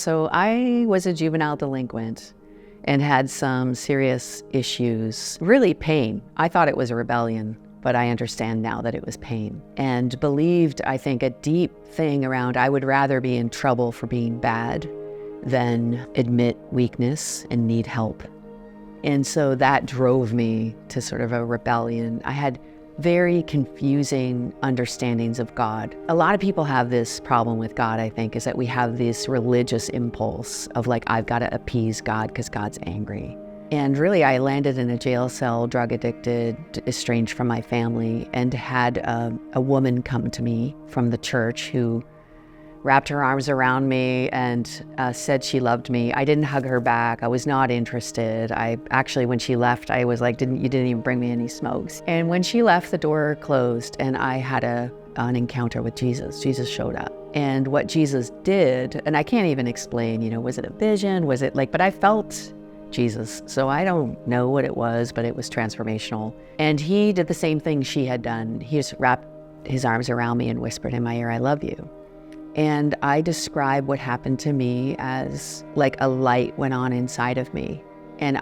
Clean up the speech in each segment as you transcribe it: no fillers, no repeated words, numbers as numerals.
So I was a juvenile delinquent and had some serious issues, really pain. I thought it was a rebellion, but I understand now that it was pain. And believed, I think, a deep thing around I would rather be in trouble for being bad than admit weakness and need help. And so that drove me to sort of a rebellion. I had very confusing understandings of God. A lot of people have this problem with God, I think, is that we have this religious impulse of like, I've got to appease God because God's angry. And really, I landed in a jail cell, drug addicted, estranged from my family, and had a woman come to me from the church who wrapped her arms around me and said she loved me. I didn't hug her back. I was not interested. I actually, when she left, I was like, you didn't even bring me any smokes. And when she left, the door closed and I had an encounter with Jesus. Jesus showed up. And what Jesus did, and I can't even explain, was it a vision? Was it but I felt Jesus. So I don't know what it was, but it was transformational. And he did the same thing she had done. He just wrapped his arms around me and whispered in my ear, I love you. And I describe what happened to me as like a light went on inside of me. And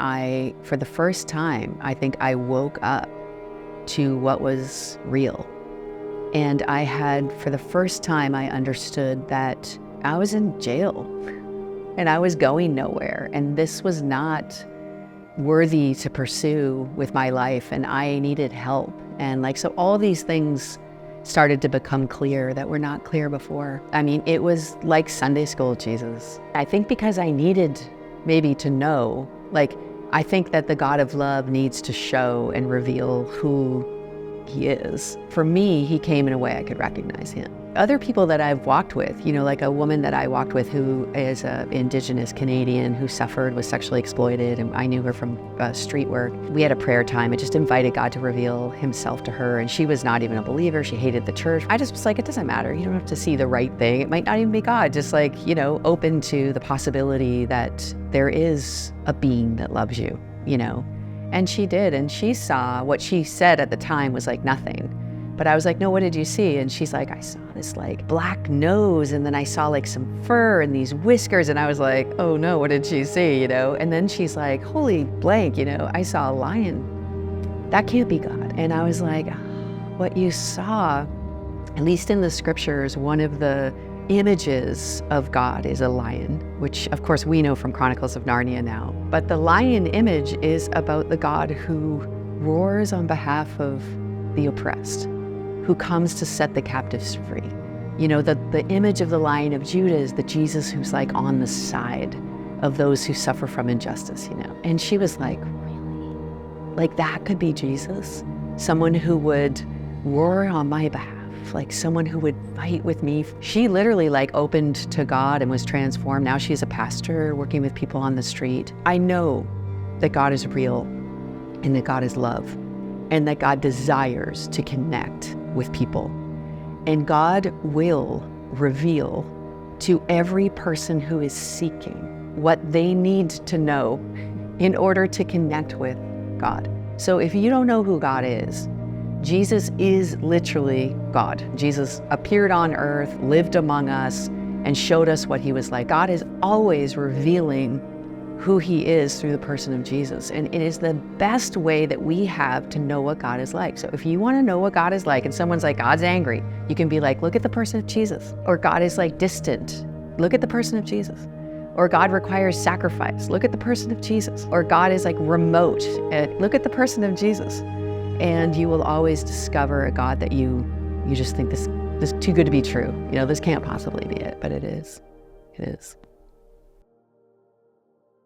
for the first time, I think I woke up to what was real. And for the first time, I understood that I was in jail and I was going nowhere. And this was not worthy to pursue with my life. And I needed help. And so all these things started to become clear that were not clear before. I mean, it was like Sunday school Jesus. I think because I needed maybe to know, I think that the God of love needs to show and reveal who he is. For me, he came in a way I could recognize him. Other people that I've walked with, like a woman that I walked with who is an Indigenous Canadian who was sexually exploited, and I knew her from street work. We had a prayer time. I just invited God to reveal himself to her, and she was not even a believer. She hated the church. I just was like, it doesn't matter. You don't have to see the right thing. It might not even be God. Just open to the possibility that there is a being that loves you, And she did, and she saw what she said at the time was like nothing. But I was like, no, what did you see? And she's like, I saw this black nose, and then I saw some fur and these whiskers, and I was like, oh no, what did she see, And then she's like, holy blank, I saw a lion. That can't be God. And I was like, what you saw, at least in the scriptures, one of the images of God is a lion, which of course we know from Chronicles of Narnia now. But the lion image is about the God who roars on behalf of the oppressed, who comes to set the captives free. The image of the Lion of Judah is the Jesus who's on the side of those who suffer from injustice, And she was like, really? That could be Jesus? Someone who would roar on my behalf, someone who would fight with me. She literally opened to God and was transformed. Now she's a pastor working with people on the street. I know that God is real and that God is love and that God desires to connect with people. And God will reveal to every person who is seeking what they need to know in order to connect with God. So if you don't know who God is, Jesus is literally God. Jesus appeared on earth, lived among us, and showed us what he was like. God is always revealing who he is through the person of Jesus. And it is the best way that we have to know what God is like. So if you want to know what God is like and someone's like, God's angry, you can be like, look at the person of Jesus. Or God is distant. Look at the person of Jesus. Or God requires sacrifice. Look at the person of Jesus. Or God is remote. Look at the person of Jesus. And you will always discover a God that you just think this is too good to be true. This can't possibly be it, but it is. It is.